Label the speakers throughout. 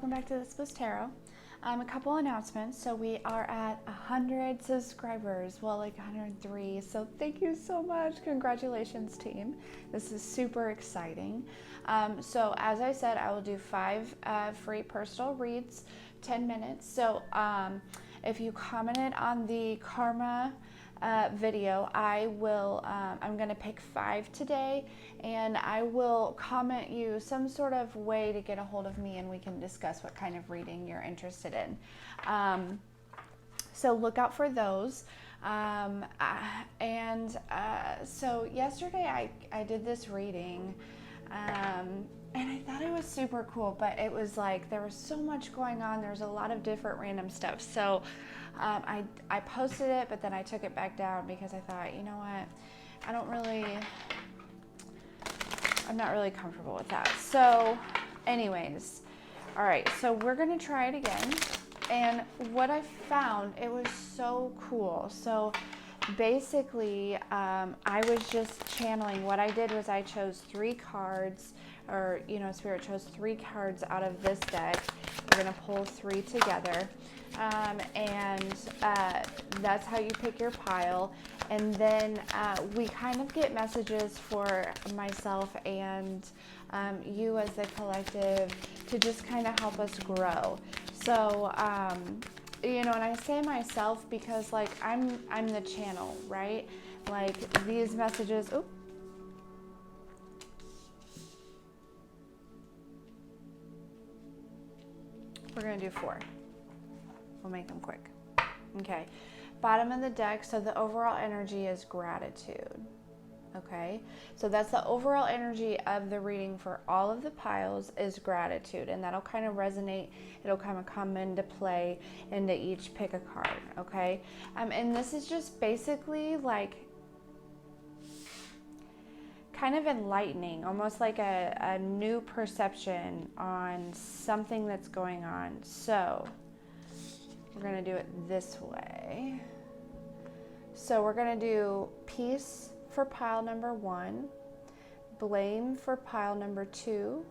Speaker 1: welcome back to This Was Tarot. A couple announcements. So we are at 100 subscribers, well, like 103. So thank you so much. Congratulations, team. This is super exciting. So as I said, I will do 5 free personal reads, 10 minutes. So if you commented on the karma video, I will, I'm going to pick 5 today, and I will comment you some sort of way to get a hold of me, and we can discuss what kind of reading you're interested in. So look out for those. So yesterday I did this reading, and I thought it was super cool, but it was like there was so much going on. There's a lot of different random stuff. So I posted it, but then I took it back down because I thought, you know what, I'm not really comfortable with that. So anyways, all right, so we're gonna try it again. And what I found, it was so cool. So basically, I was just channeling. What I did was I chose 3 cards, or, you know, Spirit chose 3 cards out of this deck. We're gonna pull 3 together. That's how you pick your pile. And then we kind of get messages for myself and you as the collective to just kind of help us grow. So, you know, and I say myself because, like, I'm the channel, right? Like, these messages, we're gonna do 4. We'll make them quick. Okay, bottom of the deck, so the overall energy is gratitude. Okay, so that's the overall energy of the reading for all of the piles is gratitude, and that'll kind of resonate. It'll kind of come into play into each pick a card. Okay, and this is just basically like kind of enlightening, almost like a new perception on something that's going on. So we're going to do it this way. So we're going to do peace for pile number 1, blame for pile number 2,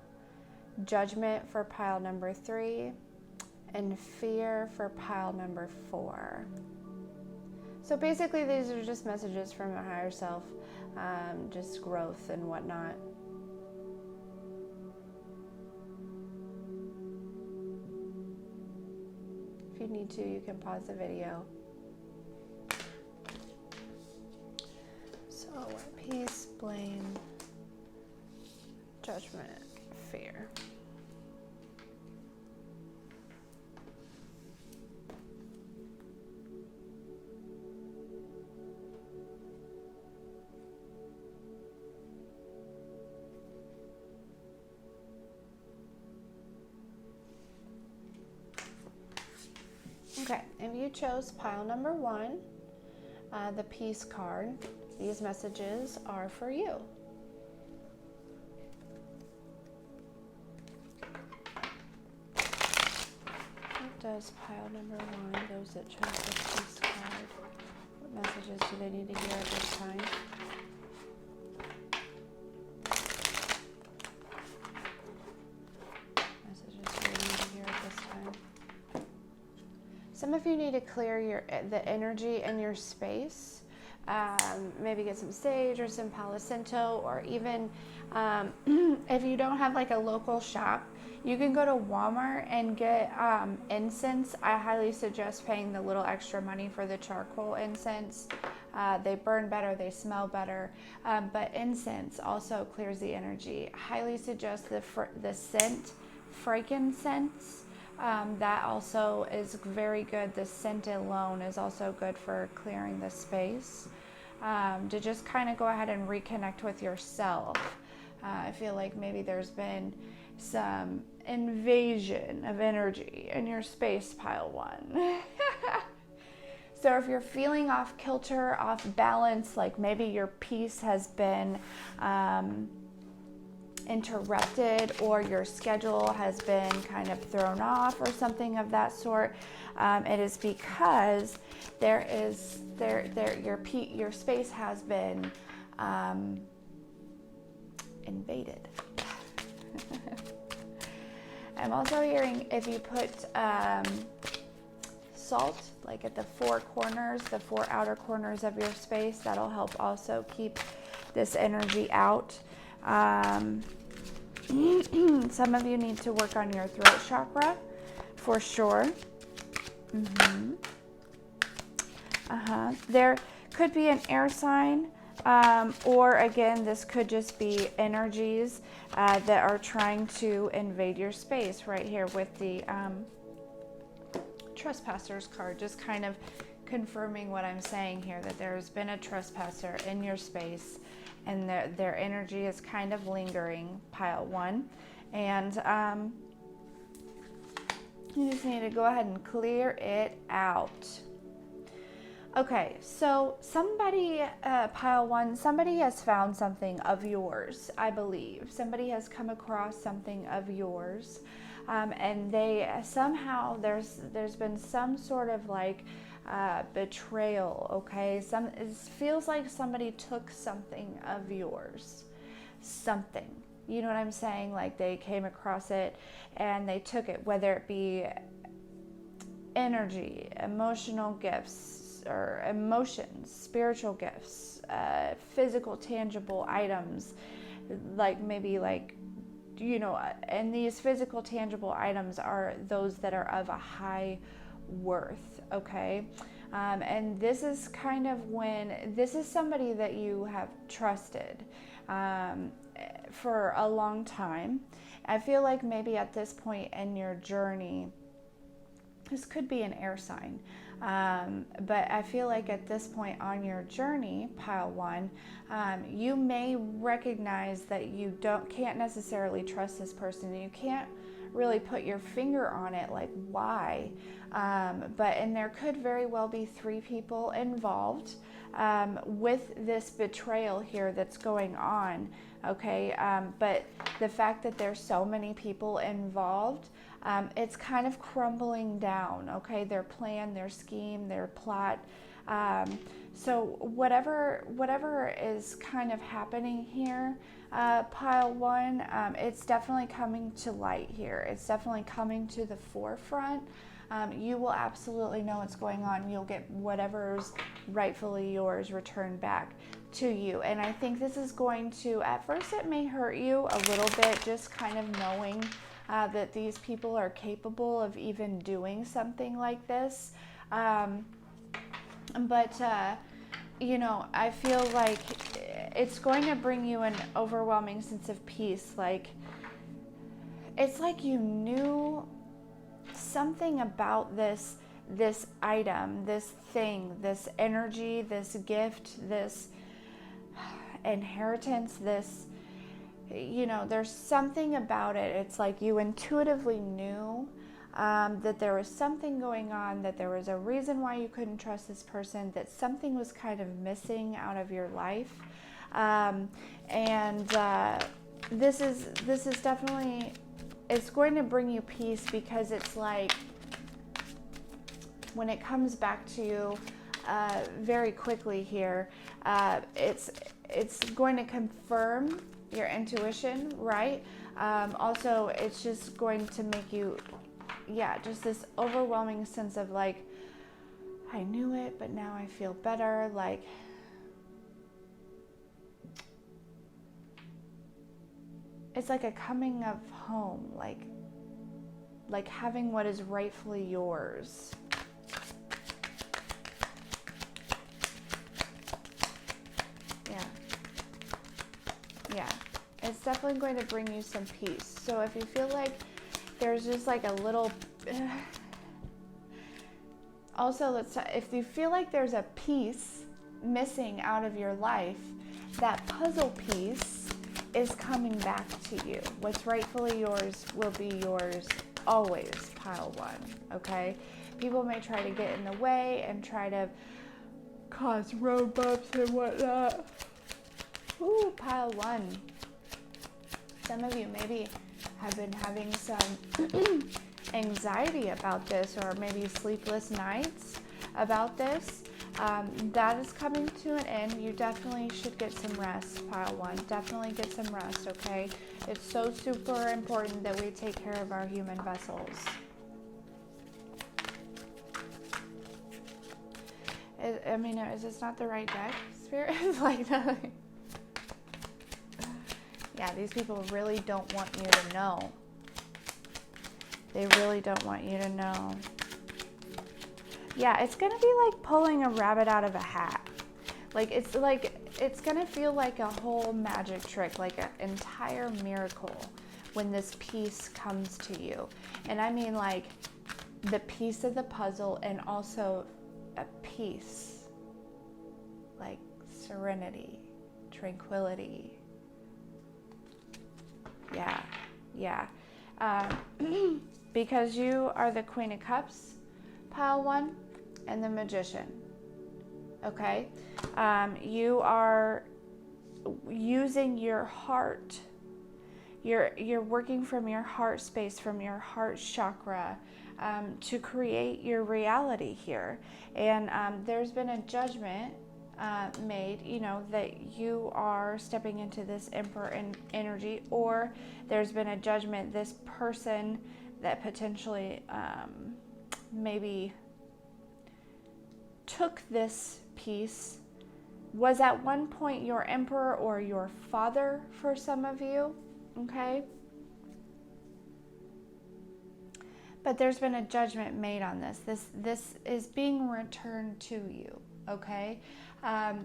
Speaker 1: judgment for pile number 3, and fear for pile number 4. So basically these are just messages from our higher self, just growth and whatnot. If you need to, you can pause the video. So peace, blame, judgment, fear. Okay, if you chose pile number 1, the peace card, these messages are for you. What does pile number 1, those that chose the peace card, what messages do they need to hear at this time? Some of you need to clear the energy in your space. Maybe get some sage or some Palo Santo, or even if you don't have like a local shop, you can go to Walmart and get incense. I highly suggest paying the little extra money for the charcoal incense. They burn better, they smell better, but incense also clears the energy. I highly suggest the scent, frankincense. That also is very good. The scent alone is also good for clearing the space. To just kind of go ahead and reconnect with yourself. I feel like maybe there's been some invasion of energy in your space, pile 1. So if you're feeling off kilter, off balance, like maybe your peace has been interrupted, or your schedule has been kind of thrown off, or something of that sort, it is because your space has been invaded. I'm also hearing if you put salt, like at the four corners, the four outer corners of your space, that'll help also keep this energy out. Some of you need to work on your throat chakra for sure. There could be an air sign, or again, this could just be energies that are trying to invade your space right here with the trespassers card, just kind of confirming what I'm saying here, that there's been a trespasser in your space and their energy is kind of lingering, pile one. And you just need to go ahead and clear it out. Okay, so somebody, pile one, somebody has found something of yours, I believe. Somebody has come across something of yours. And they somehow, there's been some sort of like betrayal, okay? It feels like somebody took something of yours, something. You know what I'm saying? Like they came across it and they took it, whether it be energy, emotional gifts, or emotions, spiritual gifts, physical, tangible items, like maybe like, you know, and these physical, tangible items are those that are of a high worth, okay? And this is kind of when, this is somebody that you have trusted for a long time. I feel like maybe at this point in your journey, this could be an air sign, but I feel like at this point on your journey, pile one, you may recognize that you can't necessarily trust this person. You can't really put your finger on it, like why, and there could very well be three people involved with this betrayal here that's going on, okay? But the fact that there's so many people involved, it's kind of crumbling down, okay? Their plan, their scheme, their plot. So whatever is kind of happening here, pile one, it's definitely coming to light here. It's definitely coming to the forefront. You will absolutely know what's going on. You'll get whatever's rightfully yours returned back to you. And I think this is going to, at first it may hurt you a little bit, just kind of knowing that these people are capable of even doing something like this. You know, I feel like it's going to bring you an overwhelming sense of peace. Like, it's like you knew something about this item, this thing, this energy, this gift, this inheritance, this, you know, there's something about it. It's like you intuitively knew that there was something going on, that there was a reason why you couldn't trust this person, that something was kind of missing out of your life. This is definitely, it's going to bring you peace, because it's like when it comes back to you very quickly here, it's going to confirm your intuition, right? Also, it's just going to make you, just this overwhelming sense of like, I knew it, but now I feel better. Like, it's like a coming of home, like having what is rightfully yours. Yeah, it's definitely going to bring you some peace. So if you feel like there's just like a little, also if you feel like there's a piece missing out of your life, that puzzle piece is coming back to you. What's rightfully yours will be yours always, pile one, okay? People may try to get in the way and try to cause road bumps and whatnot. Ooh, pile one. Some of you maybe have been having some anxiety about this, or maybe sleepless nights about this. That is coming to an end. You definitely should get some rest, pile one. Definitely get some rest, okay? It's so super important that we take care of our human vessels. I mean, is this not the right deck, Spirit? Like, nothing. Yeah, these people really don't want you to know. They really don't want you to know. Yeah, it's going to be like pulling a rabbit out of a hat. Like, it's going to feel like a whole magic trick, like an entire miracle when this piece comes to you. And I mean, like, the piece of the puzzle and also a peace, like serenity, tranquility. Yeah. Because you are the Queen of Cups, pile 1, and the Magician. Okay? You are using your heart. You're working from your heart space, from your heart chakra, to create your reality here. And there's been a judgment made, you know, that you are stepping into this Emperor energy, or there's been a judgment, this person that potentially maybe took this piece was at one point your Emperor or your father for some of you, okay? But there's been a judgment made on this. This is being returned to you, okay? I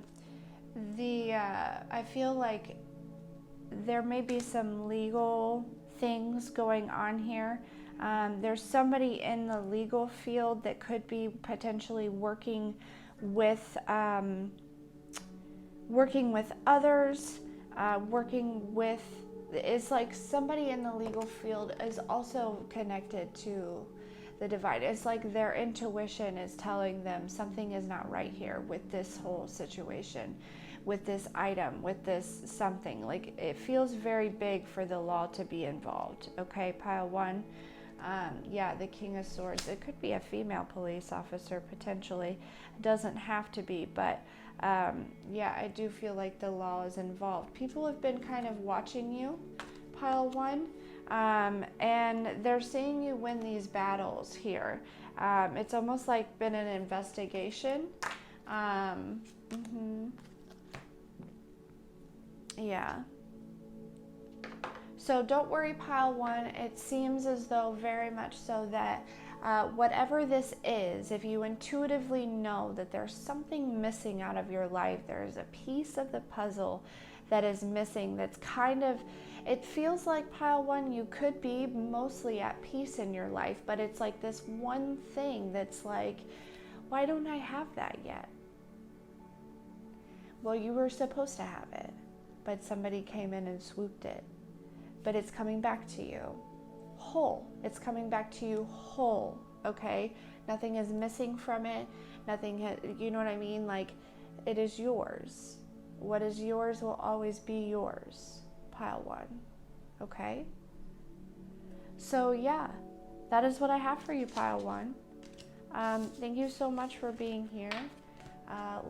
Speaker 1: feel like there may be some legal things going on here. There's somebody in the legal field that could be potentially working with others, it's like somebody in the legal field is also connected to the divine. It's like their intuition is telling them something is not right here with this whole situation, with this item, with this something. Like, it feels very big for the law to be involved. Okay, pile 1. Yeah, the King of Swords. It could be a female police officer potentially. It doesn't have to be, but yeah, I do feel like the law is involved. People have been kind of watching you, pile 1, and they're seeing you win these battles here. It's almost like been an investigation. Yeah. So don't worry, pile 1. It seems as though very much so that whatever this is, if you intuitively know that there's something missing out of your life, there's a piece of the puzzle that is missing, that's kind of, it feels like, pile 1, you could be mostly at peace in your life, but it's like this one thing that's like, why don't I have that yet? Well, you were supposed to have it, but somebody came in and swooped it. But it's coming back to you whole. It's coming back to you whole, okay? Nothing is missing from it. Nothing, you know what I mean? Like, it is yours. What is yours will always be yours, pile 1, okay? So yeah, that is what I have for you, pile 1. Thank you so much for being here,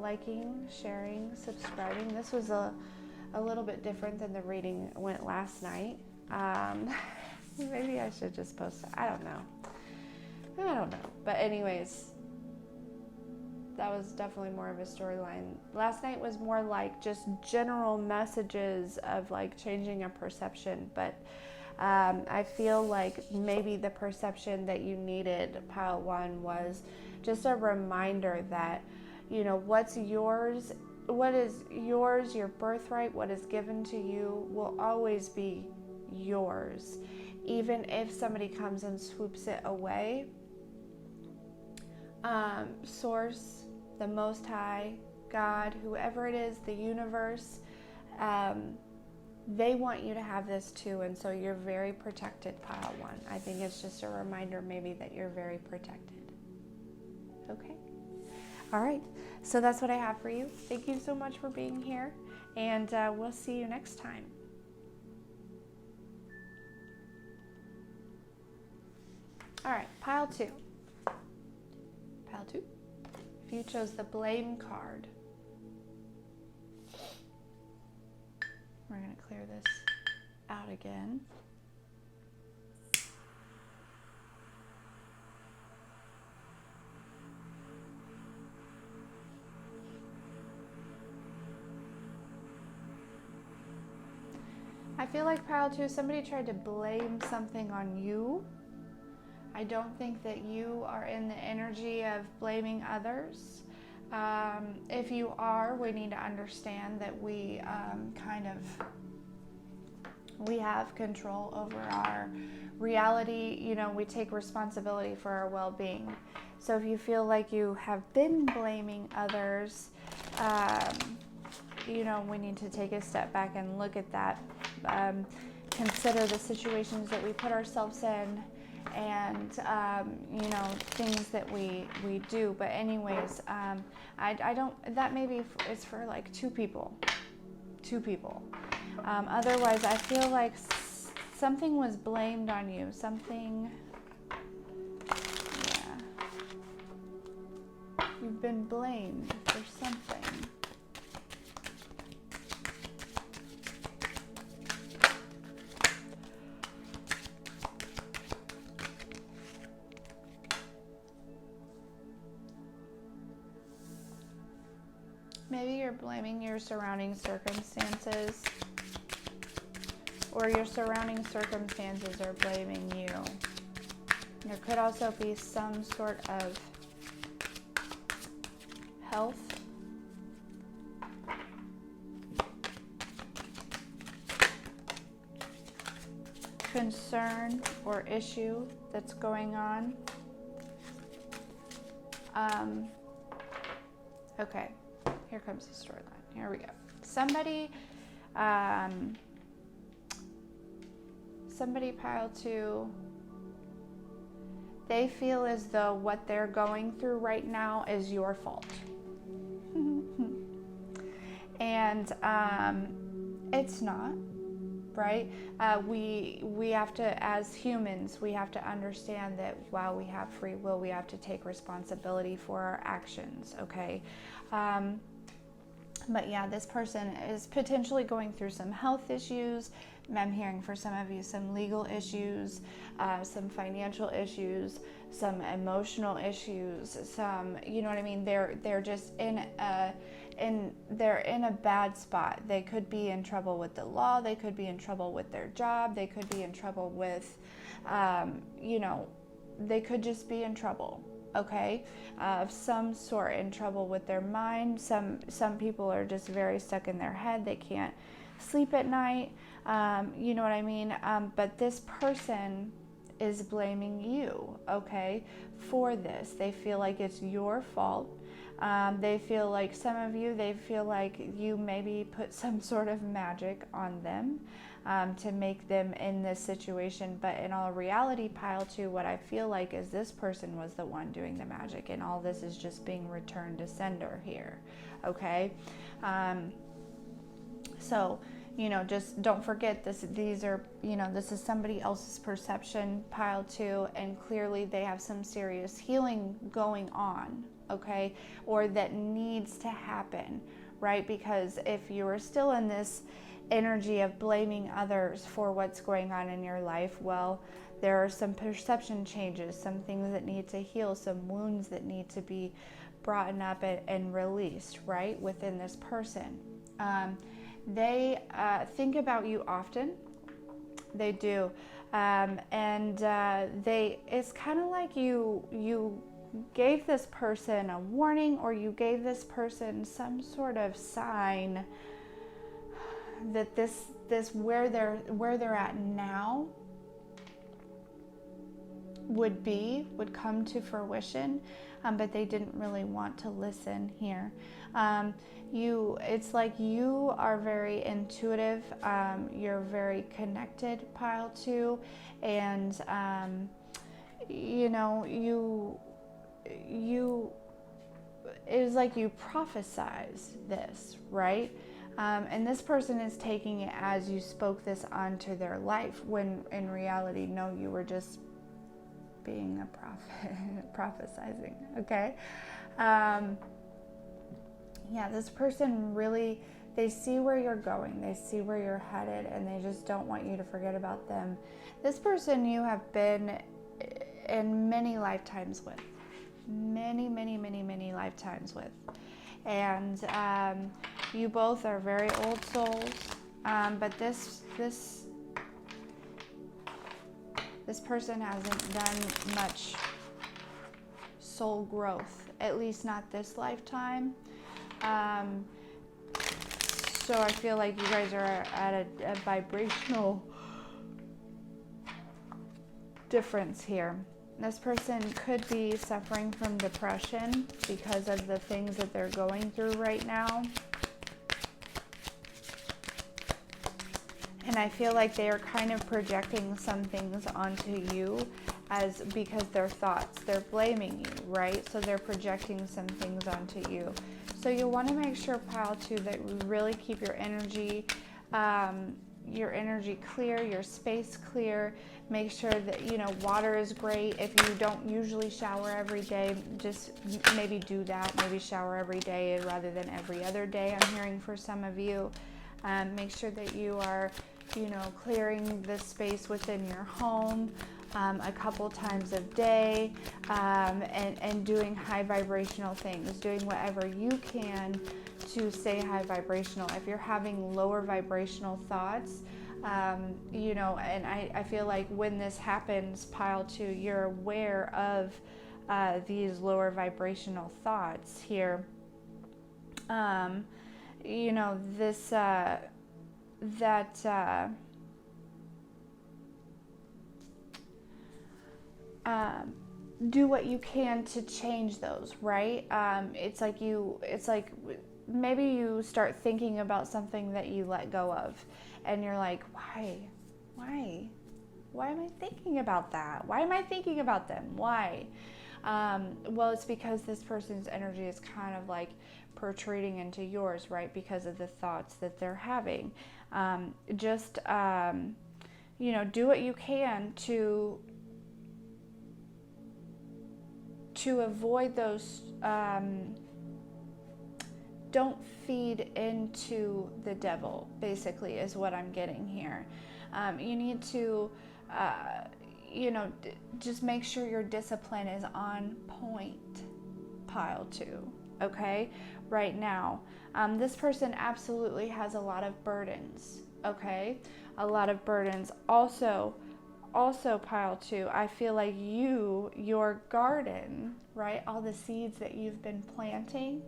Speaker 1: liking, sharing, subscribing. This was a little bit different than the reading went last night. Maybe I should just post it. I don't know. But anyways, that was definitely more of a storyline. Last night was more like just general messages of like changing a perception. But I feel like maybe the perception that you needed, pile 1, was just a reminder that, you know, what's yours, what is yours, your birthright, what is given to you will always be yours. Even if somebody comes and swoops it away, Source, the Most High, God, whoever it is, the universe, they want you to have this too, and so you're very protected, pile 1. I think it's just a reminder maybe that you're very protected. Okay? All right, so that's what I have for you. Thank you so much for being here, and we'll see you next time. All right, pile 2. Pile 2. If you chose the blame card, we're going to clear this out again. I feel like pile 2, somebody tried to blame something on you. I don't think that you are in the energy of blaming others. If you are, we need to understand that we we have control over our reality. You know, we take responsibility for our well-being. So if you feel like you have been blaming others, you know, we need to take a step back and look at that. Consider the situations that we put ourselves in, and you know, things that we do. But anyways, I don't, that maybe it's for like two people. Otherwise, I feel like something was blamed on you. Something, yeah, you've been blamed for something. Maybe you're blaming your surrounding circumstances, or your surrounding circumstances are blaming you. There could also be some sort of health concern or issue that's going on. Okay. Here comes the storyline. Here we go. Somebody pile 2, they feel as though what they're going through right now is your fault. And it's not, right? We have to, as humans, we have to understand that while we have free will, we have to take responsibility for our actions, okay? But yeah, this person is potentially going through some health issues. I'm hearing for some of you some legal issues, some financial issues, some emotional issues, some, you know what I mean? They're just they're in a bad spot. They could be in trouble with the law. They could be in trouble with their job. They could be in trouble with, you know, they could just be in trouble. Okay, of some sort, in trouble with their mind. Some people are just very stuck in their head. They can't sleep at night. You know what I mean? But this person is blaming you, okay, for this. They feel like it's your fault. They feel like, some of you, they feel like you maybe put some sort of magic on them to make them in this situation. But in all reality, pile 2, what I feel like is this person was the one doing the magic, and all this is just being returned to sender here, okay? So, you know, just don't forget this. These are, you know, this is somebody else's perception, pile 2, and clearly they have some serious healing going on, okay, or that needs to happen, right? Because if you are still in this energy of blaming others for what's going on in your life, well, there are some perception changes, some things that need to heal, some wounds that need to be brought up and released, right, within this person. They think about you often. They do. It's kind of like you gave this person a warning, or you gave this person some sort of sign that this where they're at now would come to fruition, but they didn't really want to listen here. It's like you are very intuitive. You're very connected, pile 2, and you know, it was like you prophesized this, right? And this person is taking it as you spoke this onto their life, when in reality, no, you were just being a prophet, prophesizing, okay? Yeah, this person really, They see where you're going, they see where you're headed, and they just don't want you to forget about them. This person you have been in many lifetimes with. Many, many, many, many lifetimes with. And you both are very old souls. But this person hasn't done much soul growth, at least not this lifetime. So I feel like you guys are at a vibrational difference here. This person could be suffering from depression because of the things that they're going through right now. And I feel like they are kind of projecting some things onto you because they're thoughts. They're blaming you, right? So they're projecting some things onto you. So you want to make sure, pile 2, that you really keep your energy clear, your space clear. Make sure that, water is great. If you don't usually shower every day, just maybe do that. Maybe shower every day rather than every other day, I'm hearing for some of you. Make sure that you are, clearing the space within your home a couple times a day, and doing high vibrational things, doing whatever you can to stay high vibrational. If you're having lower vibrational thoughts, and I feel like when this happens, pile 2, you're aware of these lower vibrational thoughts here. Do what you can to change those, right? It's like maybe you start thinking about something that you let go of, and you're like, why am I thinking about that? Why am I thinking about them? Why? Well, it's because this person's energy is kind of like protruding into yours, right? Because of the thoughts that they're having. Do what you can to avoid those. Don't feed into the devil, basically, is what I'm getting here. You need to, just make sure your discipline is on point, pile 2, okay? Right now. This person absolutely has a lot of burdens, okay? A lot of burdens. Also, pile 2, I feel like your garden, right? All the seeds that you've been planting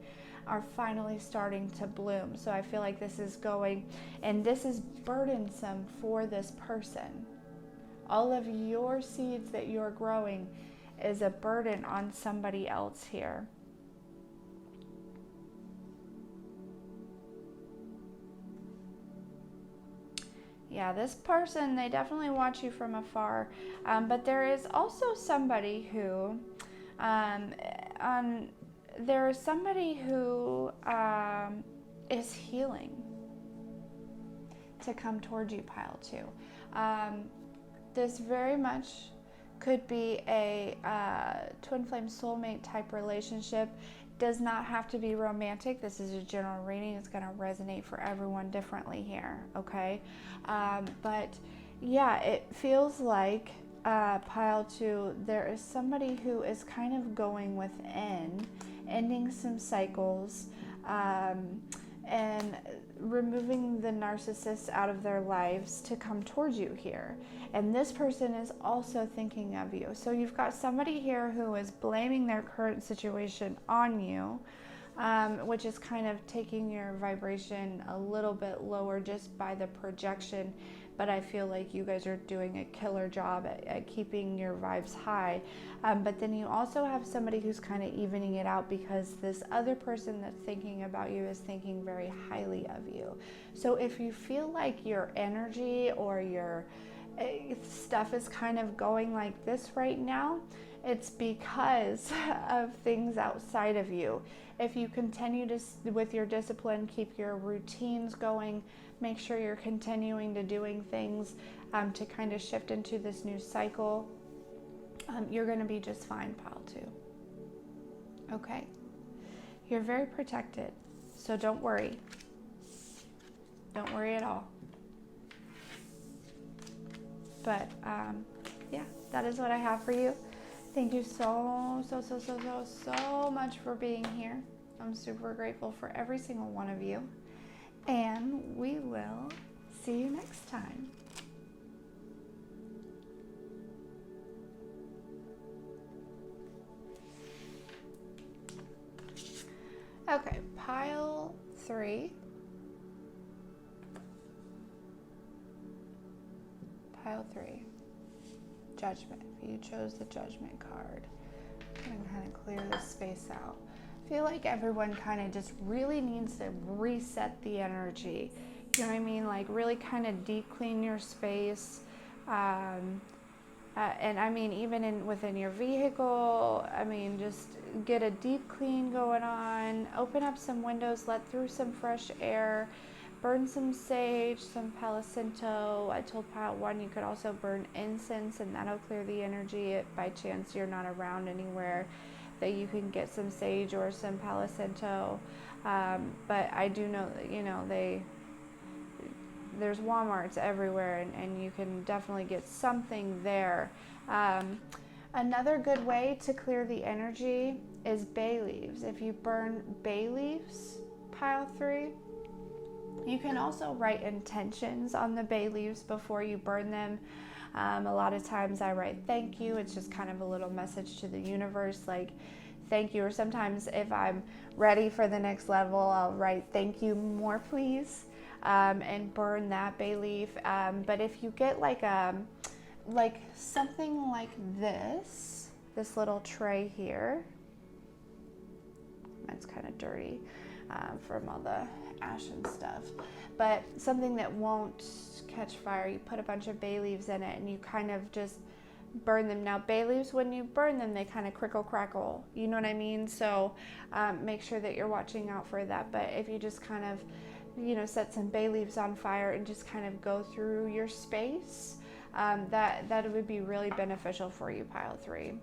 Speaker 1: are finally starting to bloom. So I feel like this is going, and this is burdensome for this person. All of your seeds that you're growing is a burden on somebody else here. Yeah, this person, they definitely watch you from afar, but there is also somebody who, is healing to come towards you, pile 2. This very much could be a twin flame soulmate type relationship. Does not have to be romantic. This is a general reading. It's going to resonate for everyone differently here, okay? But yeah, it feels like, pile 2, there is somebody who is kind of going within, ending some cycles, and removing the narcissists out of their lives to come towards you here. And this person is also thinking of you. So you've got somebody here who is blaming their current situation on you, which is kind of taking your vibration a little bit lower just by the projection. But I feel like you guys are doing a killer job at keeping your vibes high. But then you also have somebody who's kind of evening it out, because this other person that's thinking about you is thinking very highly of you. So if you feel like your energy or your stuff is kind of going like this right now, it's because of things outside of you. If you continue with your discipline, keep your routines going, make sure you're continuing to doing things to kind of shift into this new cycle, you're going to be just fine, pile 2. Okay? You're very protected, so don't worry. Don't worry at all. But yeah, that is what I have for you. Thank you so much for being here. I'm super grateful for every single one of you. And we will see you next time. Okay, pile 3. Pile 3. Judgment. You chose the Judgment card. I'm going to kind of clear this space out. I feel like everyone kind of just really needs to reset the energy. You know what I mean? Like really kind of deep clean your space. And I mean, even within your vehicle, I mean, just get a deep clean going on. Open up some windows, let through some fresh air. Burn some sage, some Palo Santo. I told pile 1 you could also burn incense, and that'll clear the energy if by chance you're not around anywhere that you can get some sage or some Palo Santo. But I do know that, you know, there's Walmarts everywhere, and you can definitely get something there. Another good way to clear the energy is bay leaves. If you burn bay leaves, pile 3, you can also write intentions on the bay leaves before you burn them. A lot of times I write thank you. It's just kind of a little message to the universe, like thank you. Or sometimes if I'm ready for the next level, I'll write thank you more please, and burn that bay leaf. But if you get like something like this little tray here, it's kind of dirty from all the ash and stuff, but something that won't catch fire, you put a bunch of bay leaves in it and you kind of just burn them. Now bay leaves, when you burn them, they kind of crickle crackle, you know what I mean? So make sure that you're watching out for that. But if you just kind of, you know, set some bay leaves on fire and just kind of go through your space, that would be really beneficial for you, pile 3.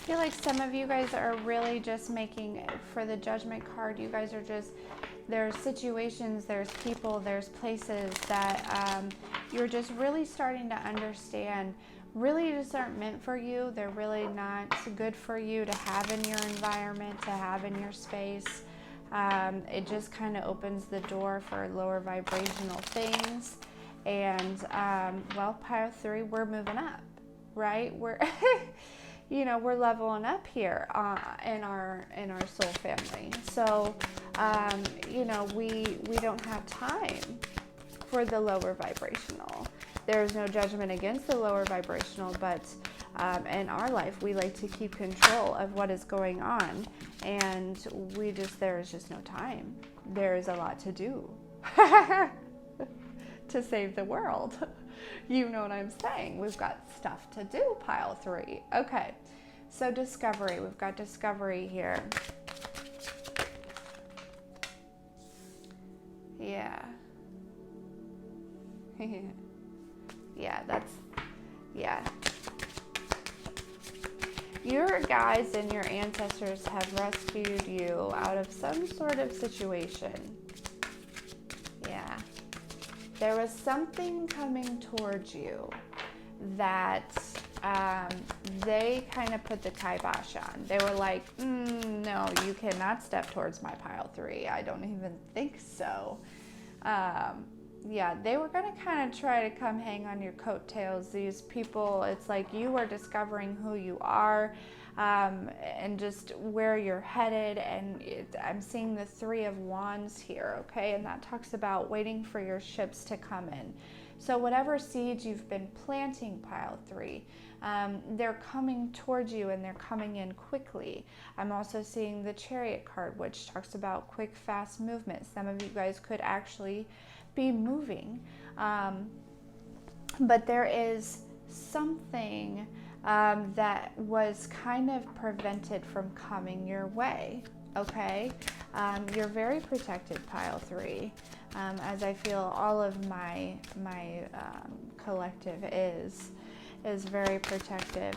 Speaker 1: I feel like some of you guys are really just making, for the Judgment card, you guys are just, there's situations, there's people, there's places that you're just really starting to understand really just aren't meant for you. They're really not good for you to have in your environment, to have in your space. It just kind of opens the door for lower vibrational things. And well, pile 3, we're moving up, right? We're you know, we're leveling up here in our soul family. So you know, we don't have time for the lower vibrational. There's no judgment against the lower vibrational, but in our life, we like to keep control of what is going on, and there is just no time. There is a lot to do to save the world. You know what I'm saying? We've got stuff to do, pile 3. Okay, so discovery. We've got discovery here. Yeah. Yeah. Your guides and your ancestors have rescued you out of some sort of situation. Yeah. There was something coming towards you that they kind of put the kibosh on. They were like, no, you cannot step towards my pile 3. I don't even think so. Yeah, they were going to kind of try to come hang on your coattails. These people, it's like you are discovering who you are, and just where you're headed. And I'm seeing the 3 of Wands here, okay? And that talks about waiting for your ships to come in. So whatever seeds you've been planting, pile 3, they're coming towards you, and they're coming in quickly. I'm also seeing the Chariot card, which talks about quick, fast movement. Some of you guys could actually be moving, but there is something that was kind of prevented from coming your way. Okay, you're very protected, pile 3, as I feel all of my collective is very protective.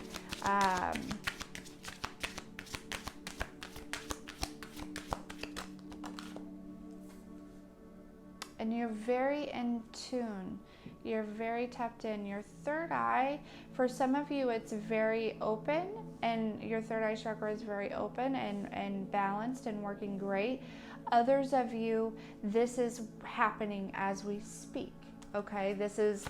Speaker 1: very in tune. You're very tapped in. Your third eye, for some of you, it's very open, and your third eye chakra is very open and balanced and working great. Others of you, this is happening as we speak. Okay, this is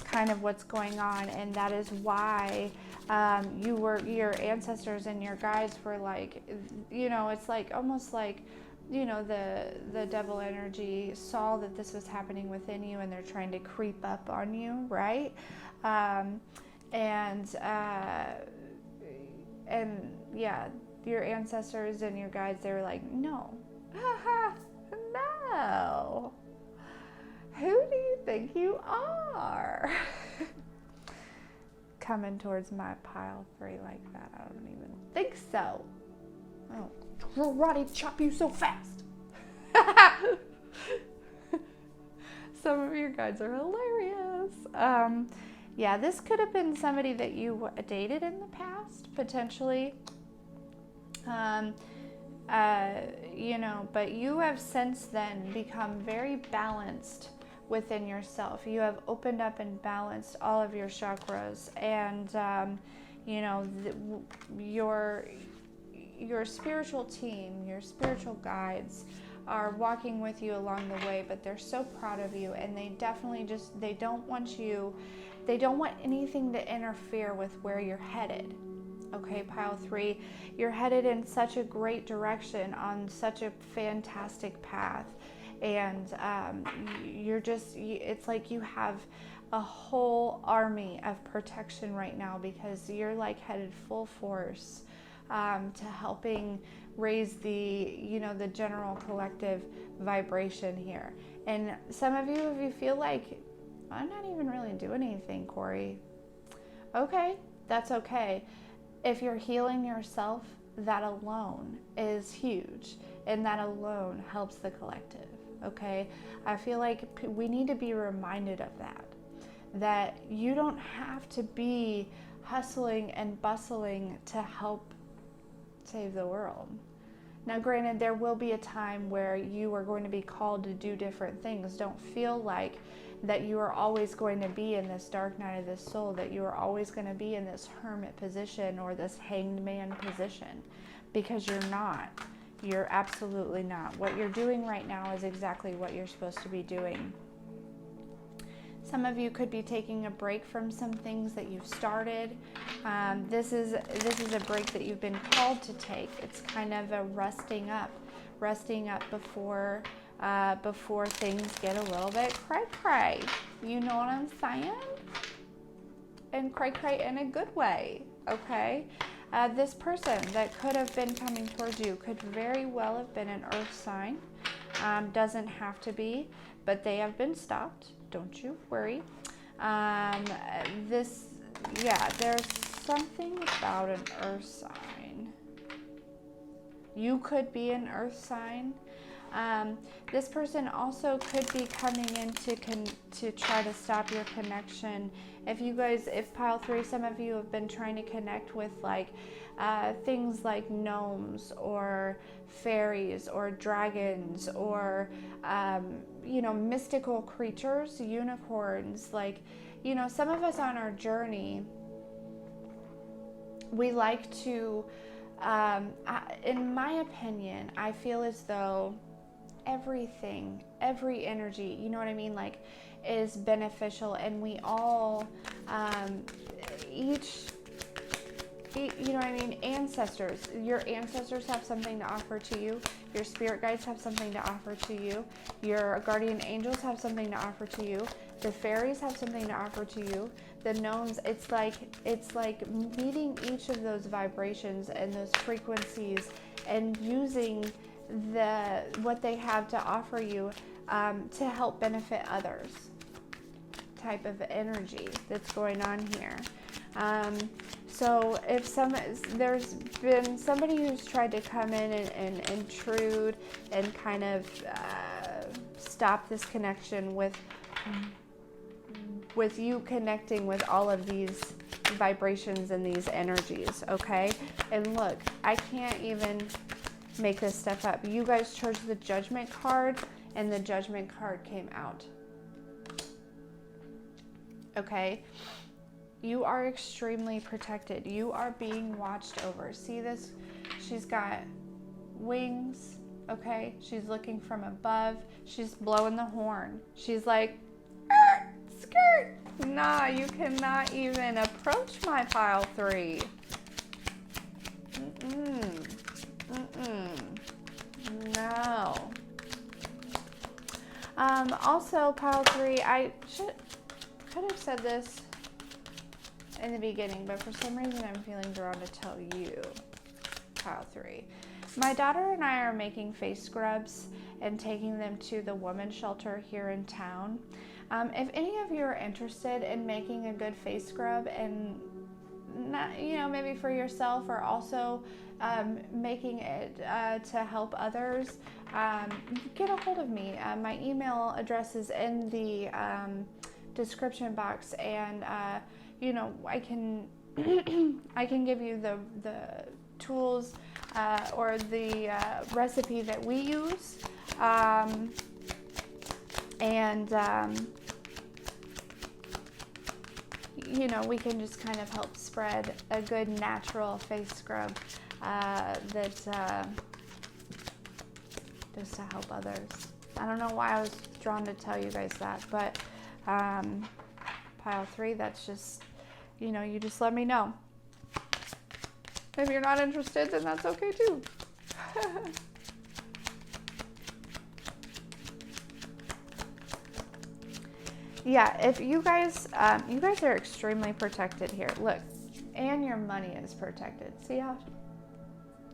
Speaker 1: kind of what's going on, and that is why your ancestors and your guides were like, you know, it's like almost like, you know, the devil energy saw that this was happening within you, and they're trying to creep up on you, right? And yeah, your ancestors and your guides, they were like, no, no. Who do you think you are? Coming towards my pile 3 like that, I don't even think so. Oh, karate chop you so fast. Some of your guides are hilarious. Yeah, this could have been somebody that you dated in the past, potentially. You know, but you have since then become very balanced within yourself. You have opened up and balanced all of your chakras, and you know, your spiritual team, your spiritual guides are walking with you along the way, but they're so proud of you, and they definitely they don't want anything to interfere with where you're headed. Okay, pile 3, you're headed in such a great direction, on such a fantastic path, and it's like you have a whole army of protection right now, because you're like headed full force to helping raise the general collective vibration here. And some of you, if you feel like, I'm not even really doing anything, Corie, okay, that's okay. If you're healing yourself, that alone is huge, and that alone helps the collective, okay? I feel like we need to be reminded of that you don't have to be hustling and bustling to help save the world. Now, granted, there will be a time where you are going to be called to do different things. Don't feel like that you are always going to be in this dark night of the soul, that you are always going to be in this hermit position or this hanged man position, because you're not. You're absolutely not. What you're doing right now is exactly what you're supposed to be doing. Some of you could be taking a break from some things that you've started. This is a break that you've been called to take. It's kind of a resting up before things get a little bit cray-cray. You know what I'm saying? And cray-cray in a good way, okay? This person that could have been coming towards you could very well have been an earth sign. Doesn't have to be, but they have been stopped. Don't you worry. There's something about an earth sign. You could be an earth sign. This person also could be coming in to try to stop your connection. If pile 3, some of you have been trying to connect with things like gnomes or fairies or dragons or mystical creatures, unicorns. Some of us on our journey, we like to, in my opinion, I feel as though every energy, you know what I mean, is beneficial, and we all, you know what I mean, your ancestors have something to offer to you, your spirit guides have something to offer to you, your guardian angels have something to offer to you, the fairies have something to offer to you, the gnomes. It's like meeting each of those vibrations and those frequencies and using what they have to offer you to help benefit others, type of energy that's going on here. So if there's been somebody who's tried to come in and intrude and kind of stop this connection with you connecting with all of these vibrations and these energies, okay? And look, I can't even make this stuff up. You guys chose the Judgment card, and the Judgment card came out. Okay? You are extremely protected. You are being watched over. See this? She's got wings, okay? She's looking from above. She's blowing the horn. She's like, skirt. Nah, you cannot even approach my pile 3. No. Also, pile 3, I could have said this in the beginning, but for some reason I'm feeling drawn to tell you, pile 3. My daughter and I are making face scrubs and taking them to the women's shelter here in town. If any of you are interested in making a good face scrub and not, you know, maybe for yourself or also making it to help others, get a hold of me. My email address is in the description box, and you know, I can I can give you the tools or the recipe that we use, and you know, we can just kind of help spread a good natural face scrub that just to help others. I don't know why I was drawn to tell you guys that, but pile 3, that's just, you know, you just let me know. If you're not interested, then that's okay too. Yeah, if you guys are extremely protected here. Look, and your money is protected. See how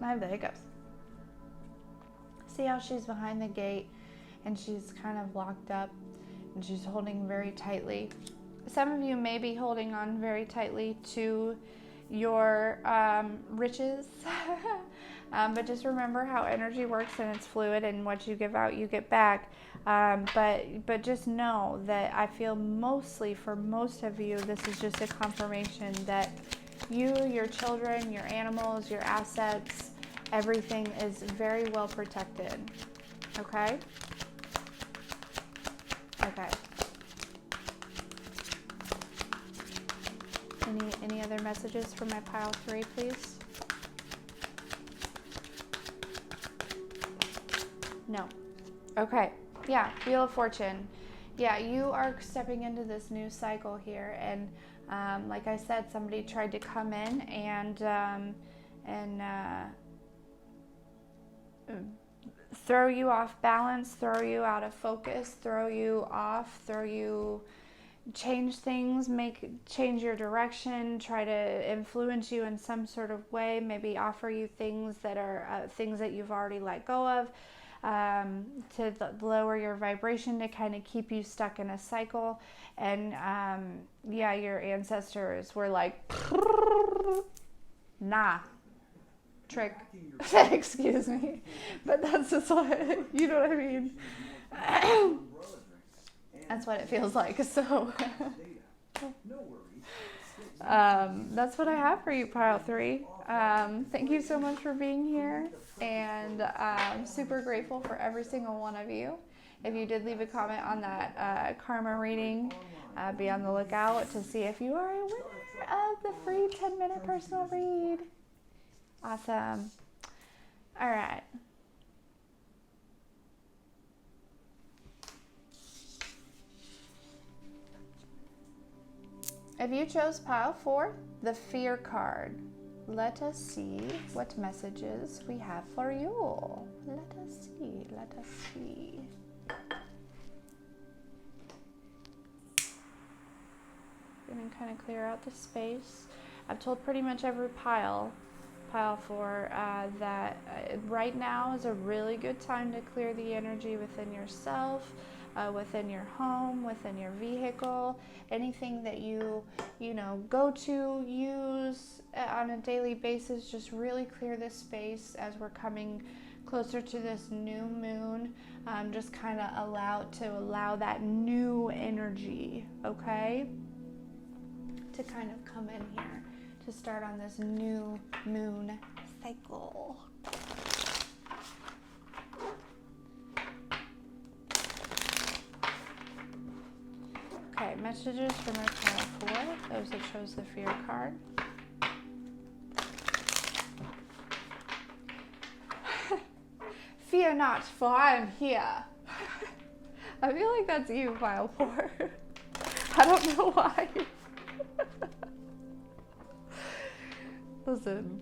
Speaker 1: I have the hiccups. See how she's behind the gate and she's kind of locked up and she's holding very tightly. Some of you may be holding on very tightly to your riches, but just remember how energy works and it's fluid, and what you give out, you get back. But just know that I feel mostly for most of you, this is just a confirmation that you, your children, your animals, your assets, everything is very well protected. Okay? Okay. Any other messages for my pile 3, please? No. Okay. Yeah, Wheel of Fortune. Yeah, you are stepping into this new cycle here, and like I said, somebody tried to come in and throw you off balance, throw you out of focus, throw you off, change things, change your direction, try to influence you in some sort of way, maybe offer you things that are things that you've already let go of, to lower your vibration, to kind of keep you stuck in a cycle. And yeah, your ancestors were like, nah, trick. Excuse me, but that's just what, you know what I mean. That's what it feels like. So that's what I have for you, pile 3. Thank you so much for being here, and I'm super grateful for every single one of you. If you did leave a comment on that karma reading, be on the lookout to see if you are a winner of the free 10-minute personal read. Awesome. All right. If you chose pile 4, the Fear card, let us see what messages we have for you. Let us see, let us see. Gonna kind of clear out the space. I've told pretty much every pile 4, that right now is a really good time to clear the energy within yourself, within your home, within your vehicle, anything that you go to, use on a daily basis. Just really clear this space as we're coming closer to this new moon. Just kind of allow that new energy, okay, to kind of come in here to start on this new moon cycle. messages from our pile 4, those that chose the fear card. Fear not, for I am here. I feel like that's you, pile 4. I don't know why. Listen,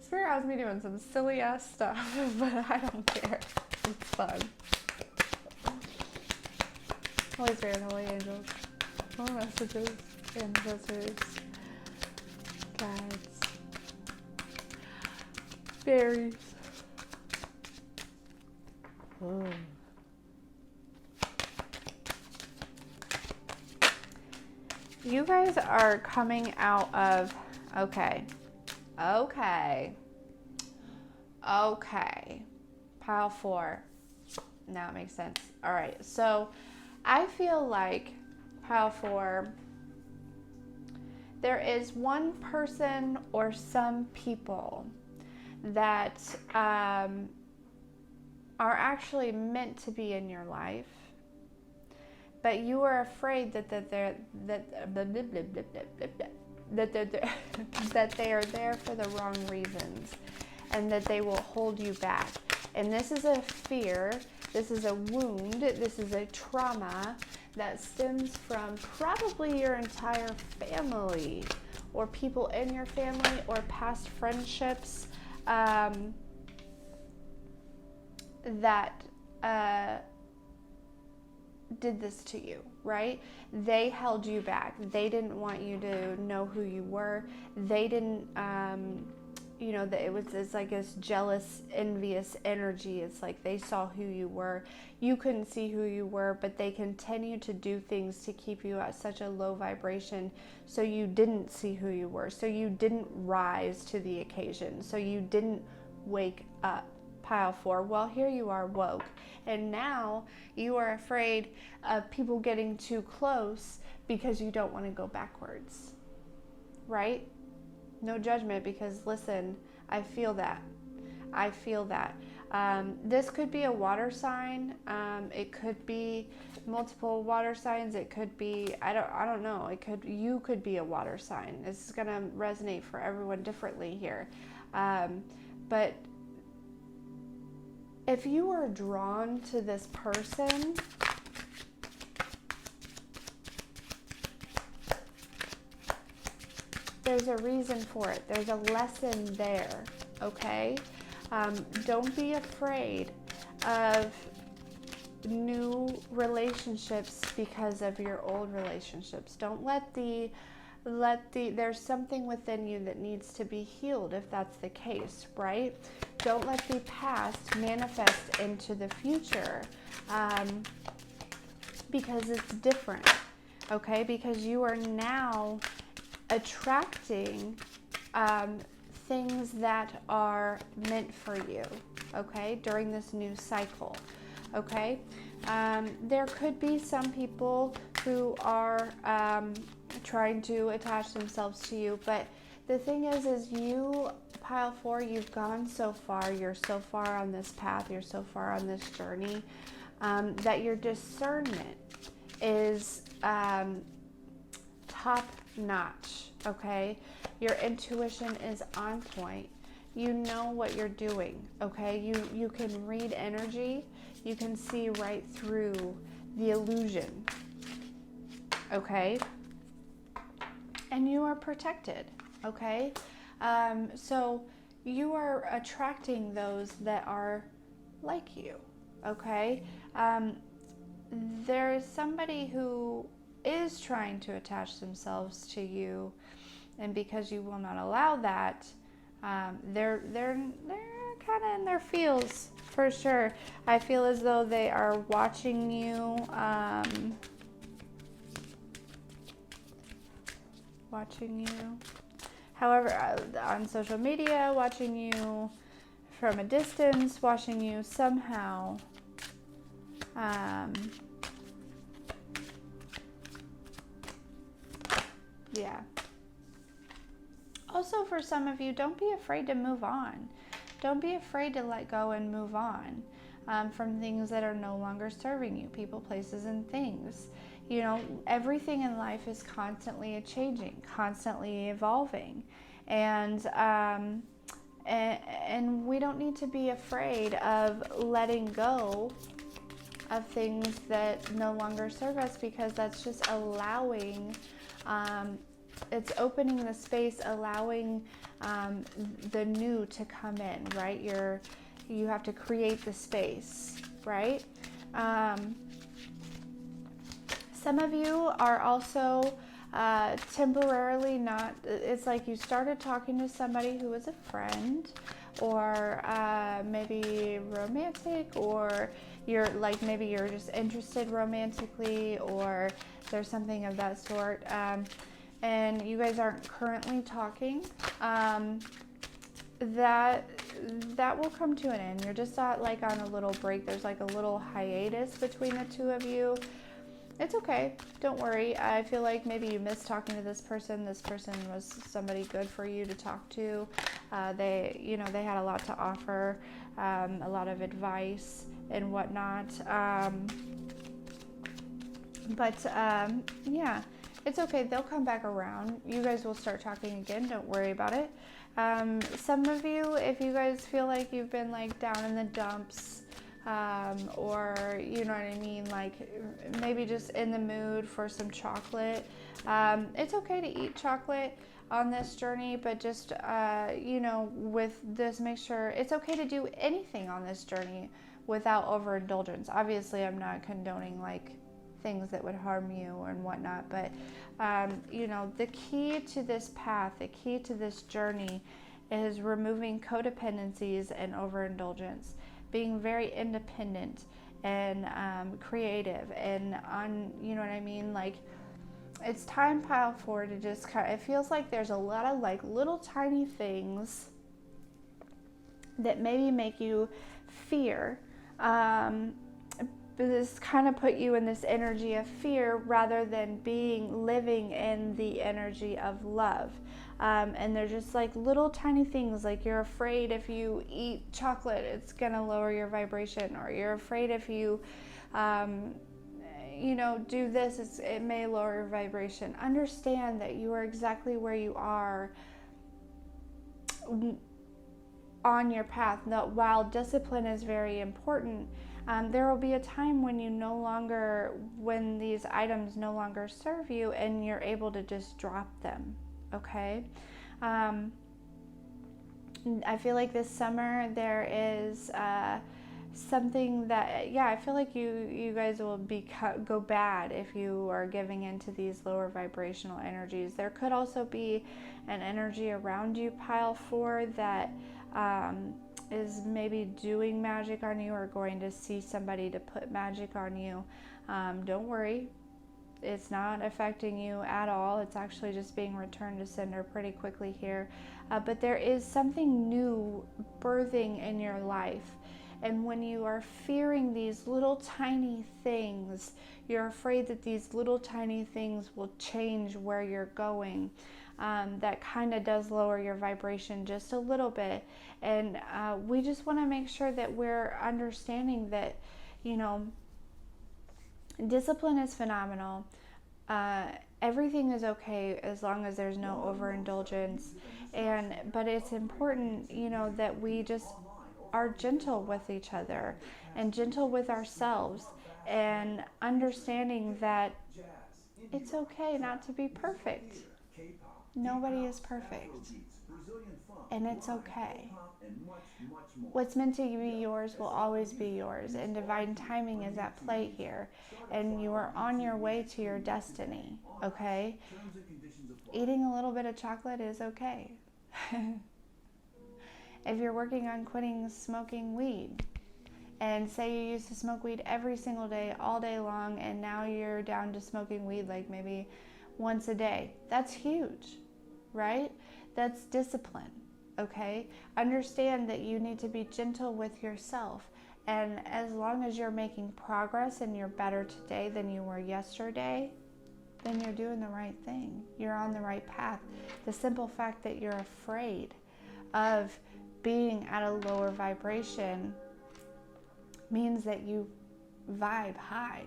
Speaker 1: Spirit has me doing some silly ass stuff, but I don't care. It's fun. Holy Spirit, Holy Angels, more messages, ancestors, guides, fairies. Oh. You guys are coming out of, okay, pile 4. Now it makes sense. All right, so I feel like pile 4, there is one person or some people that are actually meant to be in your life, but you are afraid that they are there for the wrong reasons, and that they will hold you back. And this is a fear, this is a wound, this is a trauma that stems from probably your entire family, or people in your family, or past friendships that did this to you, right? They held you back. They didn't want you to know who you were. They didn't, you know, that it's like this jealous, envious energy. It's like they saw who you were. You couldn't see who you were, but they continued to do things to keep you at such a low vibration, so you didn't see who you were. So you didn't rise to the occasion. So you didn't wake up. Pile 4. Well, here you are woke, and now you are afraid of people getting too close because you don't want to go backwards, right? No judgment, because listen, I feel that. This could be a water sign. It could be multiple water signs. It could be, I don't know. You could be a water sign. This is going to resonate for everyone differently here. But if you are drawn to this person, there's a reason for it. There's a lesson there, okay? Don't be afraid of new relationships because of your old relationships. Don't there's something within you that needs to be healed if that's the case, right? Don't let the past manifest into the future because it's different, okay? Because you are now attracting things that are meant for you, okay, during this new cycle, okay? There could be some people who are trying to attach themselves to you, but the thing is you, pile 4, you've gone so far, you're so far on this path, you're so far on this journey, that your discernment is top notch, okay? Your intuition is on point. You know what you're doing, okay? You can read energy. You can see right through the illusion, okay? And you are protected, okay? So you are attracting those that are like you, okay? There is somebody who is trying to attach themselves to you, and because you will not allow that, they're kind of in their feels for sure. I feel as though they are watching you, however, on social media, watching you from a distance, watching you somehow. Yeah. Also, for some of you, don't be afraid to move on. Don't be afraid to let go and move on from things that are no longer serving you, people, places, and things. You know, everything in life is constantly changing, constantly evolving. And, and we don't need to be afraid of letting go of things that no longer serve us, because that's just allowing, it's opening the space, allowing the new to come in, right? You have to create the space, right? Some of you are also temporarily not, it's like you started talking to somebody who was a friend, or maybe romantic, or you're like, maybe you're just interested romantically, or there's something of that sort, and you guys aren't currently talking. That will come to an end. You're just not like on a little break. There's like a little hiatus between the two of you. It's okay. Don't worry. I feel like maybe you missed talking to this person. This person was somebody good for you to talk to. They had a lot to offer, a lot of advice and whatnot. Yeah, it's okay. They'll come back around. You guys will start talking again. Don't worry about it. Some of you, if you guys feel like you've been like down in the dumps, or you know what I mean, like maybe just in the mood for some chocolate, it's okay to eat chocolate on this journey, but just with this, make sure it's okay to do anything on this journey without overindulgence. Obviously, I'm not condoning like things that would harm you and whatnot, but the key to this path, the key to this journey is removing codependencies and overindulgence, being very independent and creative, and you know what I mean, like it's time, pile 4, to just it feels like there's a lot of like little tiny things that maybe make you fear, this kind of put you in this energy of fear rather than living in the energy of love. And they're just like little tiny things, like you're afraid if you eat chocolate, it's going to lower your vibration, or you're afraid if you, do this, it may lower your vibration. Understand that you are exactly where you are on your path. While discipline is very important, there will be a time when when these items no longer serve you, and you're able to just drop them. Okay. I feel like this summer there is something that, I feel like you guys will go bad if you are giving into these lower vibrational energies. There could also be an energy around you, pile 4, that is maybe doing magic on you, or going to see somebody to put magic on you. Don't worry. It's not affecting you at all. It's actually just being returned to sender pretty quickly here. But there is something new birthing in your life. And when you are fearing these little tiny things, you're afraid that these little tiny things will change where you're going. That kind of does lower your vibration just a little bit. And we just want to make sure that we're understanding that, discipline is phenomenal. Everything is okay as long as there's no overindulgence. But it's important, that we just are gentle with each other and gentle with ourselves, and understanding that it's okay not to be perfect. Nobody is perfect. And it's okay. What's meant to be yours will always be yours, and divine timing is at play here, and you are on your way to your destiny, okay? Eating a little bit of chocolate is okay. If you're working on quitting smoking weed, and say you used to smoke weed every single day, all day long, and now you're down to smoking weed like maybe once a day, that's huge, right? That's discipline. Okay, understand that you need to be gentle with yourself, and as long as you're making progress and you're better today than you were yesterday, then you're doing the right thing. You're on the right path. The simple fact that you're afraid of being at a lower vibration means that you vibe high.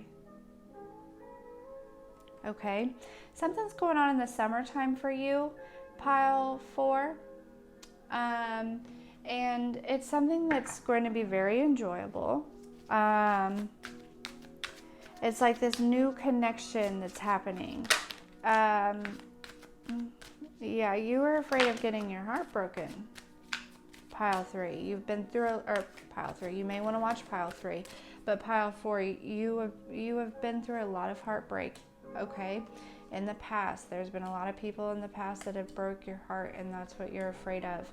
Speaker 1: okay? Something's going on in the summertime for you, pile 4. And it's something that's going to be very enjoyable. It's like this new connection that's happening. Yeah, you were afraid of getting your heart broken. Pile 3, you've been through, or pile 3, you may want to watch pile 3, but pile 4, you have been through a lot of heartbreak, okay? In the past, there's been a lot of people in the past that have broke your heart, and that's what you're afraid of.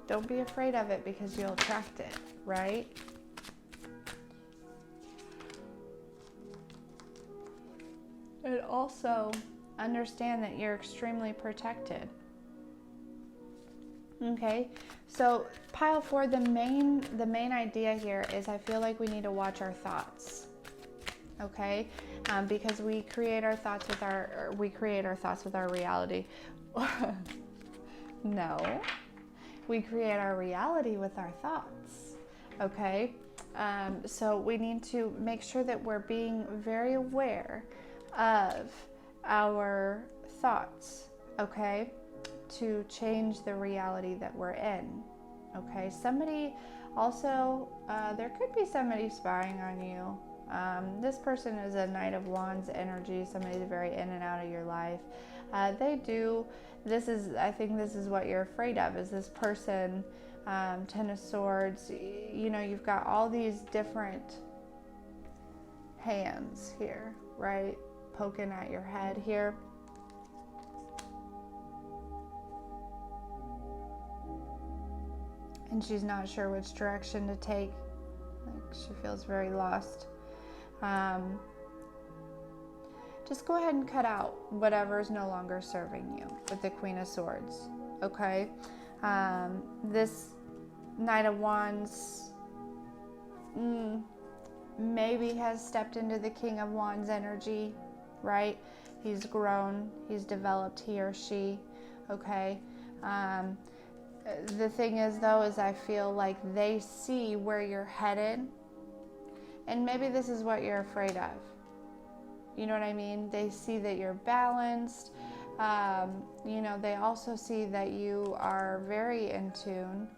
Speaker 1: Don't be afraid of it, because you'll attract it, right? And also understand that you're extremely protected. Okay, so pile 4, the main idea here is I feel like we need to watch our thoughts. Okay, because we create our thoughts with our reality. No, we create our reality with our thoughts. Okay, so we need to make sure that we're being very aware of our thoughts, okay, to change the reality that we're in. Okay, somebody also, there could be somebody spying on you. This person is a Knight of Wands energy, somebody's very in and out of your life. I think this is what you're afraid of, is this person, 10 of Swords, you know, you've got all these different hands here, right? Poking at your head here. And she's not sure which direction to take. Like, she feels very lost. Just go ahead and cut out whatever is no longer serving you with the Queen of Swords, okay? This Knight of Wands maybe has stepped into the King of Wands energy, right? He's grown, he's developed, he or she, okay? The thing is, though, is I feel like they see where you're headed, and maybe this is what you're afraid of. You know what I mean? They see that you're balanced. You know, they also see that you are very in tune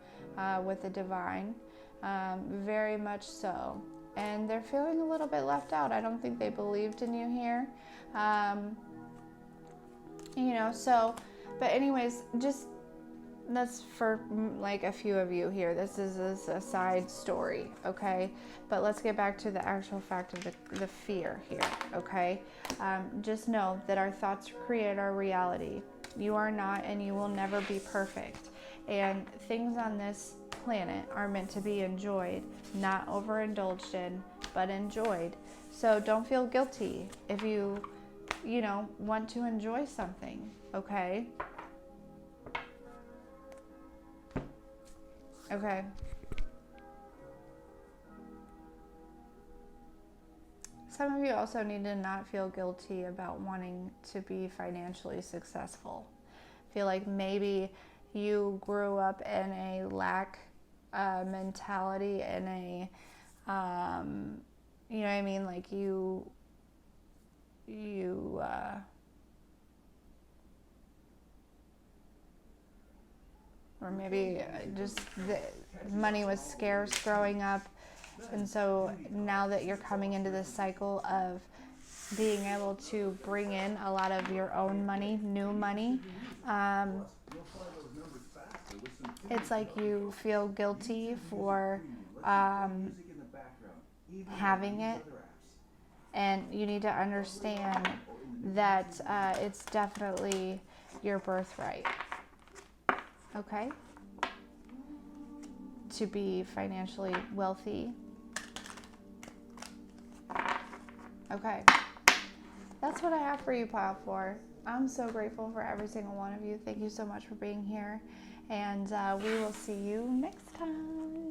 Speaker 1: with the divine, very much so. And they're feeling a little bit left out. I don't think they believed in you here. You know, so, but anyways, just, that's for like a few of you here. This is a side story, okay? But let's get back to the actual fact of the fear here, okay? Just know that our thoughts create our reality. You are not, and you will never be perfect. And things on this planet are meant to be enjoyed, not overindulged in, but enjoyed. So don't feel guilty if you know, want to enjoy something, okay? Okay. Some of you also need to not feel guilty about wanting to be financially successful. Feel like maybe you grew up in a lack mentality, in a, you know what I mean? Like you or maybe just the money was scarce growing up, and so now that you're coming into this cycle of being able to bring in a lot of your own money, new money, it's like you feel guilty for having it, and you need to understand that it's definitely your birthright. Okay, to be financially wealthy. Okay, that's what I have for you, Pile 4. I'm so grateful for every single one of you. Thank you so much for being here, and we will see you next time.